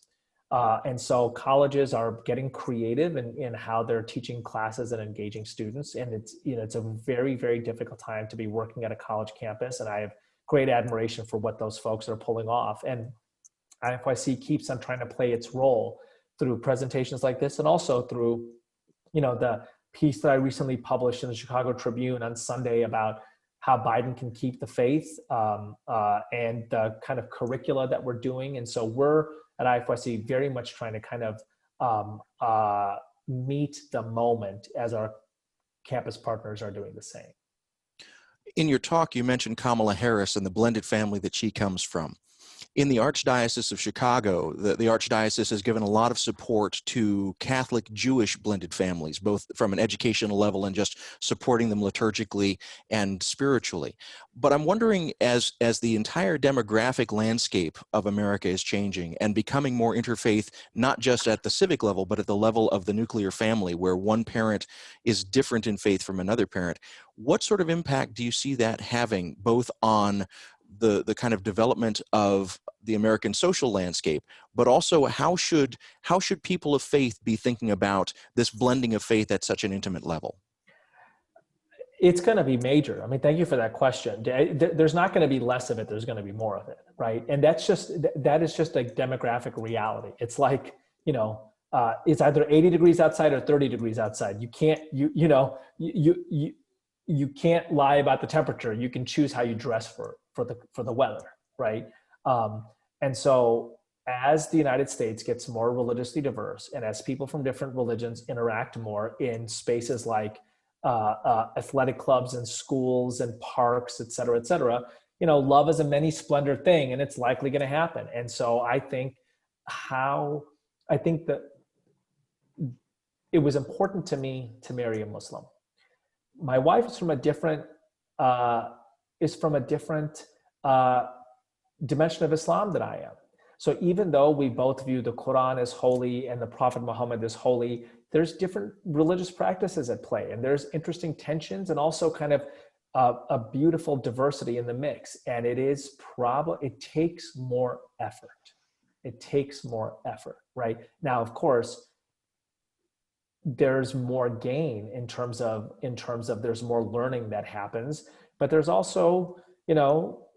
And so colleges are getting creative in how they're teaching classes and engaging students. And it's a very, very difficult time to be working at a college campus. And I have great admiration for what those folks are pulling off. And IFYC keeps on trying to play its role through presentations like this, and also through, the piece that I recently published in the Chicago Tribune on Sunday about how Biden can keep the faith, and the kind of curricula that we're doing. And so we're at IFYC very much trying to kind of meet the moment as our campus partners are doing the same. In your talk, you mentioned Kamala Harris and the blended family that she comes from. In the Archdiocese of Chicago, the Archdiocese has given a lot of support to Catholic Jewish blended families, both from an educational level and just supporting them liturgically and spiritually. But I'm wondering, as the entire demographic landscape of America is changing and becoming more interfaith, not just at the civic level, but at the level of the nuclear family, where one parent is different in faith from another parent, what sort of impact do you see that having both on the kind of development of the American social landscape, but also how should people of faith be thinking about this blending of faith at such an intimate level? It's going to be major. I mean, thank you for that question. There's not going to be less of it. There's going to be more of it, right? And that is just a demographic reality. It's like, it's either 80 degrees outside or 30 degrees outside. You can't, you can't lie about the temperature. You can choose how you dress for the weather, right? And so as the United States gets more religiously diverse, and as people from different religions interact more in spaces like athletic clubs and schools and parks, et cetera, love is a many splendor thing, and it's likely going to happen. And so I think that it was important to me to marry a Muslim. My wife is from a different dimension of Islam than I am. So even though we both view the Quran as holy and the Prophet Muhammad as holy, there's different religious practices at play, and there's interesting tensions and also kind of a beautiful diversity in the mix. And it takes more effort. It takes more effort, right? Now, of course, there's more gain in terms of there's more learning that happens, but there's also,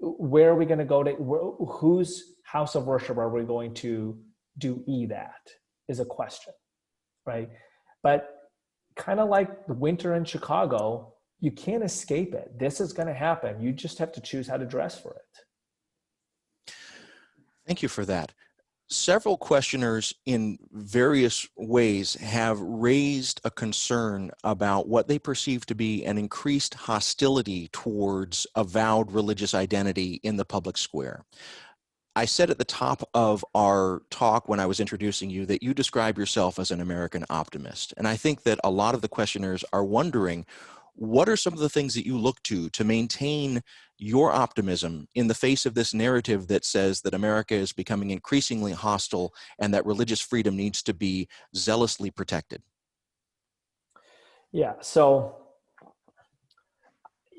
where are we going to go to, whose house of worship are we going to do that is a question, right? But kind of like the winter in Chicago, you can't escape it. This is going to happen. You just have to choose how to dress for it. Thank you for that. Several questioners in various ways have raised a concern about what they perceive to be an increased hostility towards avowed religious identity in the public square. I said at the top of our talk when I was introducing you that you describe yourself as an American optimist. And I think that a lot of the questioners are wondering, what are some of the things that you look to maintain your optimism in the face of this narrative that says that America is becoming increasingly hostile and that religious freedom needs to be zealously protected? Yeah, so,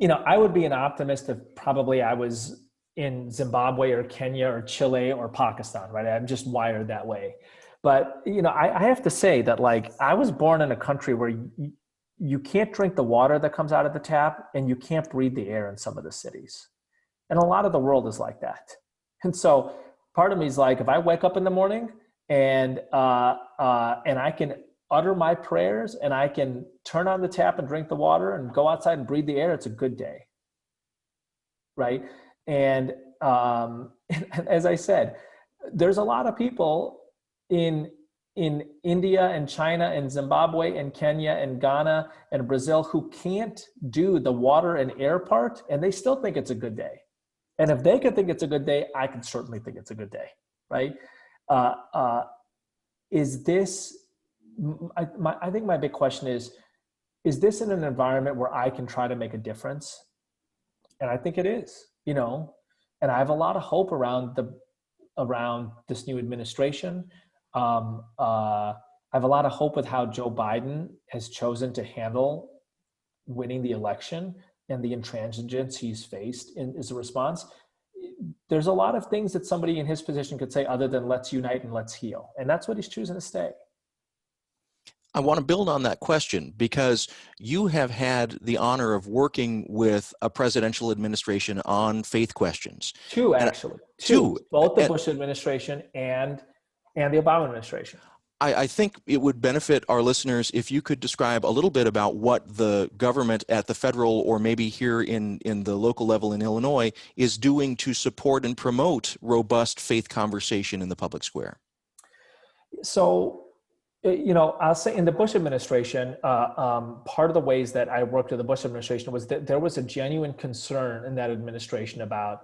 I would be an optimist if probably I was in Zimbabwe or Kenya or Chile or Pakistan, right? I'm just wired that way. But, I have to say that, I was born in a country where you can't drink the water that comes out of the tap, and you can't breathe the air in some of the cities. And a lot of the world is like that. And so part of me is like, if I wake up in the morning and I can utter my prayers and I can turn on the tap and drink the water and go outside and breathe the air, it's a good day, right? And as I said, there's a lot of people in India and China and Zimbabwe and Kenya and Ghana and Brazil who can't do the water and air part, and they still think it's a good day. And if they can think it's a good day, I can certainly think it's a good day, right? Is this I think my big question is this in an environment where I can try to make a difference? And I think it is, you know, and I have a lot of hope around this new administration. I have a lot of hope with how Joe Biden has chosen to handle winning the election and the intransigence he's faced as a response. There's a lot of things that somebody in his position could say other than let's unite and let's heal. And that's what he's choosing to stay. I want to build on that question because you have had the honor of working with a presidential administration on faith questions. Two, actually. Two. Both the Bush administration and the Obama administration. I think it would benefit our listeners if you could describe a little bit about what the government at the federal or maybe here in the local level in Illinois is doing to support and promote robust faith conversation in the public square. So, you know, I'll say in the Bush administration, part of the ways that I worked with the Bush administration was that there was a genuine concern in that administration about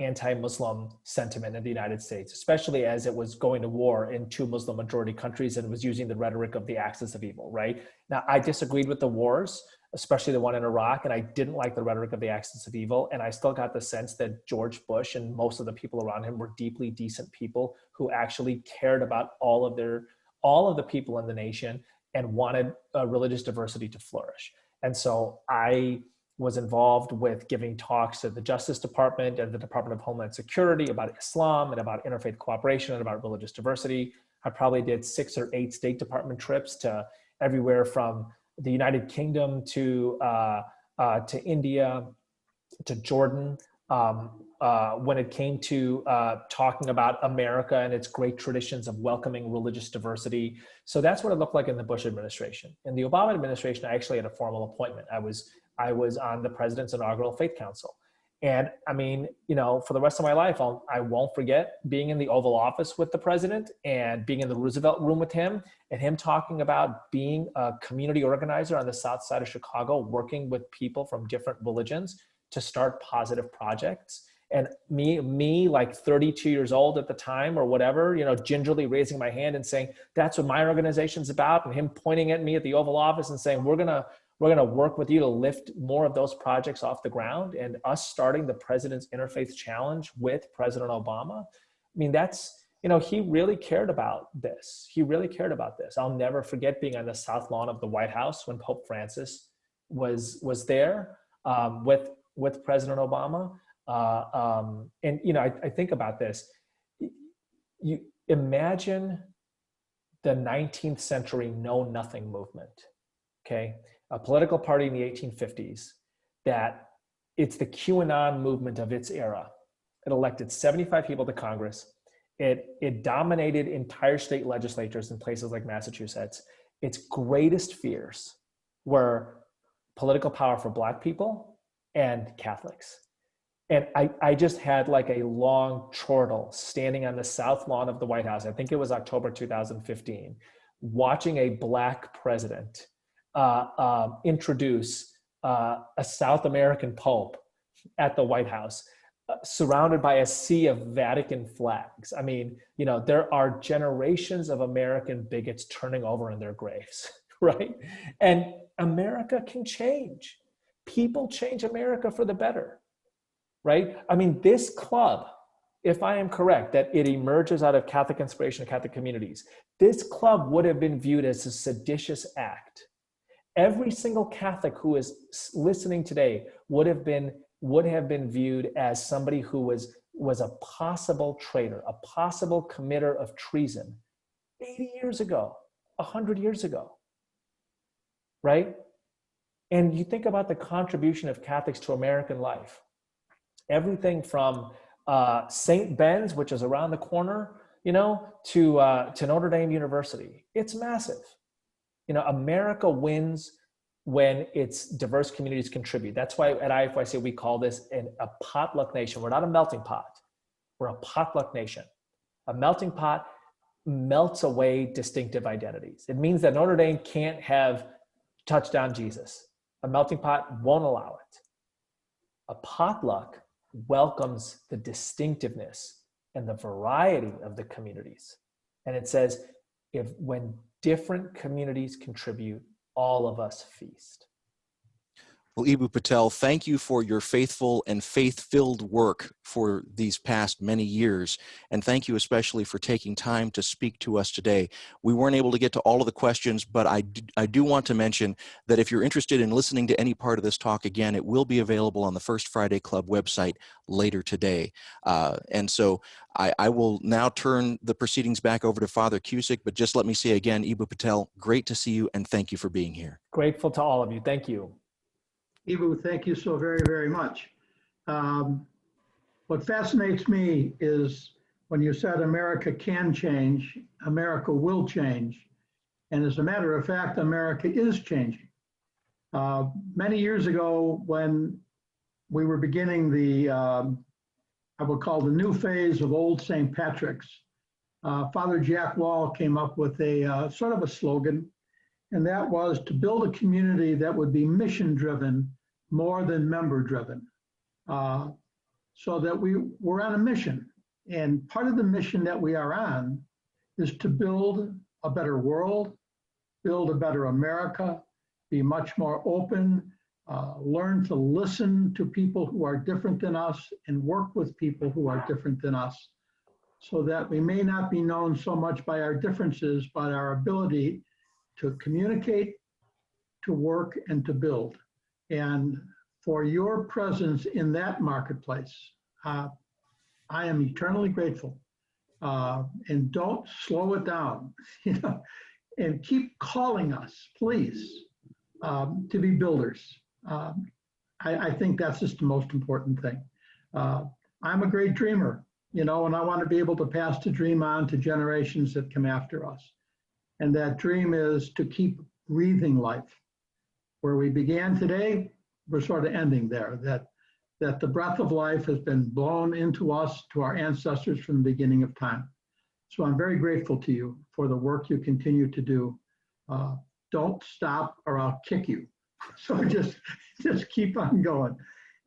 anti-Muslim sentiment in the United States, especially as it was going to war in two Muslim majority countries and was using the rhetoric of the axis of evil, right? Now, I disagreed with the wars, especially the one in Iraq, and I didn't like the rhetoric of the axis of evil. And I still got the sense that George Bush and most of the people around him were deeply decent people who actually cared about all of the people in the nation and wanted religious diversity to flourish. And so I was involved with giving talks at the Justice Department and the Department of Homeland Security about Islam and about interfaith cooperation and about religious diversity. I probably did 6 or 8 State Department trips to everywhere from the United Kingdom to India, to Jordan, when it came to talking about America and its great traditions of welcoming religious diversity. So that's what it looked like in the Bush administration. In the Obama administration, I actually had a formal appointment. I was on the president's inaugural Faith Council. And I mean, you know, for the rest of my life, I won't forget being in the Oval Office with the president and being in the Roosevelt room with him and him talking about being a community organizer on the South Side of Chicago, working with people from different religions to start positive projects. And me like 32 years old at the time or whatever, you know, gingerly raising my hand and saying, that's what my organization's about. And him pointing at me at the Oval Office and saying, we're gonna work with you to lift more of those projects off the ground, and us starting the President's Interfaith Challenge with President Obama. I mean, that's, you know, he really cared about this. He really cared about this. I'll never forget being on the South Lawn of the White House when Pope Francis was there with President Obama. And, you know, I think about this. You imagine the 19th century know-nothing movement, okay? A political party in the 1850s that it's the QAnon movement of its era. It elected 75 people to Congress. It dominated entire state legislatures in places like Massachusetts. Its greatest fears were political power for Black people and Catholics. And I just had like a long chortle standing on the South Lawn of the White House. I think it was October 2015, watching a Black president introduce a South American Pope at the White House, surrounded by a sea of Vatican flags. I mean, you know, there are generations of American bigots turning over in their graves, right? And America can change. People change America for the better, right? I mean, this club, if I am correct, that it emerges out of Catholic inspiration, Catholic communities, this club would have been viewed as a seditious act. Every single Catholic who is listening today would have been viewed as somebody who was a possible traitor, a possible committer of treason 80 years ago, 100 years ago, right? And you think about the contribution of Catholics to American life. Everything from St. Ben's, which is around the corner, you know, to Notre Dame University. It's massive. You know, America wins when its diverse communities contribute. That's why at IFYC we call this a potluck nation. We're not a melting pot. We're a potluck nation. A melting pot melts away distinctive identities. It means that Notre Dame can't have touchdown Jesus. A melting pot won't allow it. A potluck welcomes the distinctiveness and the variety of the communities. And it says, when different communities contribute, all of us feast. Well, Eboo Patel, thank you for your faithful and faith-filled work for these past many years. And thank you especially for taking time to speak to us today. We weren't able to get to all of the questions, but I do want to mention that if you're interested in listening to any part of this talk again, it will be available on the First Friday Club website later today. And so I will now turn the proceedings back over to Father Cusick, but just let me say again, Eboo Patel, great to see you and thank you for being here. Grateful to all of you. Thank you. Eboo, thank you so very, very much. What fascinates me is when you said America can change, America will change. And as a matter of fact, America is changing. Many years ago, when we were beginning the, I would call the new phase of Old St. Patrick's, Father Jack Wall came up with a sort of a slogan, and that was to build a community that would be mission-driven more than member-driven, so that we're on a mission. And part of the mission that we are on is to build a better world, build a better America, be much more open, learn to listen to people who are different than us and work with people who are different than us, so that we may not be known so much by our differences, but our ability to communicate, to work, and to build. And for your presence in that marketplace, I am eternally grateful. And don't slow it down, and keep calling us, please, to be builders. I think that's just the most important thing. I'm a great dreamer, and I want to be able to pass the dream on to generations that come after us. And that dream is to keep breathing life. Where we began today, we're sort of ending there, that the breath of life has been blown into us, to our ancestors from the beginning of time. So I'm very grateful to you for the work you continue to do. Don't stop or I'll kick you. So just keep on going.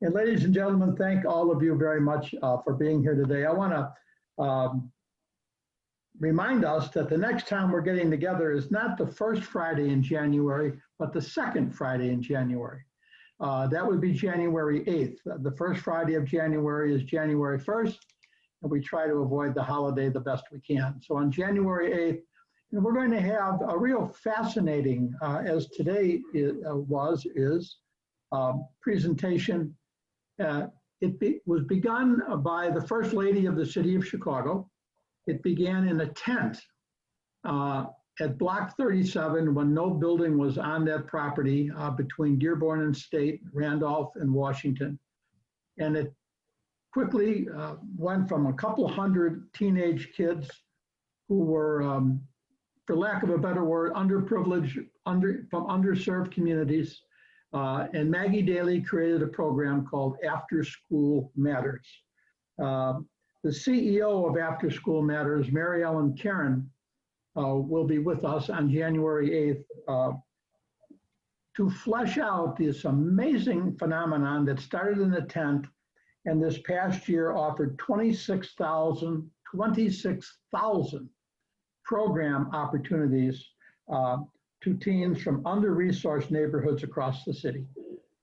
And ladies and gentlemen, thank all of you very much for being here today. I want to remind us that the next time we're getting together is not the first Friday in January, but the second Friday in January. That would be January 8th. The first Friday of January is January 1st, and we try to avoid the holiday the best we can. So on January 8th, we're going to have a real fascinating, as today is presentation. It was begun by the First Lady of the City of Chicago. It began in a tent at Block 37 when no building was on that property between Dearborn and State, Randolph and Washington. And it quickly went from a couple hundred teenage kids who were, for lack of a better word, underprivileged, from underserved communities. And Maggie Daly created a program called After School Matters. The CEO of After School Matters, Mary Ellen Karen, will be with us on January 8th to flesh out this amazing phenomenon that started in the tent and this past year offered 26,000 program opportunities to teens from under-resourced neighborhoods across the city.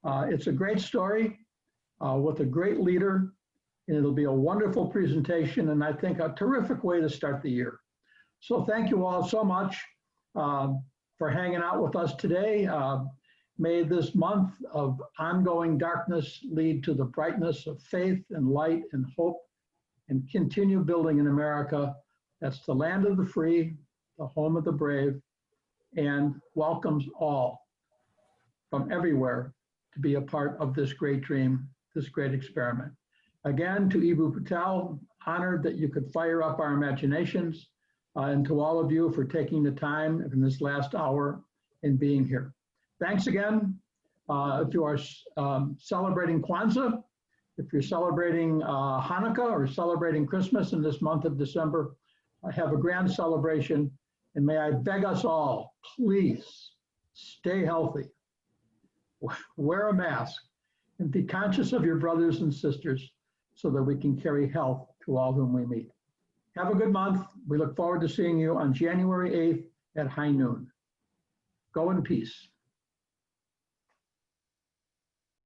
It's a great story with a great leader, and it'll be a wonderful presentation, and I think a terrific way to start the year. So thank you all so much for hanging out with us today. May this month of ongoing darkness lead to the brightness of faith and light and hope, and continue building in America that's the land of the free, the home of the brave, and welcomes all from everywhere to be a part of this great dream, this great experiment. Again, to Eboo Patel, honored that you could fire up our imaginations, and to all of you for taking the time in this last hour and being here. Thanks again. If you are celebrating Kwanzaa, if you're celebrating Hanukkah or celebrating Christmas in this month of December, have a grand celebration. And may I beg us all, please stay healthy, wear a mask, and be conscious of your brothers and sisters so that we can carry health to all whom we meet. Have a good month. We look forward to seeing you on January 8th at high noon. Go in peace.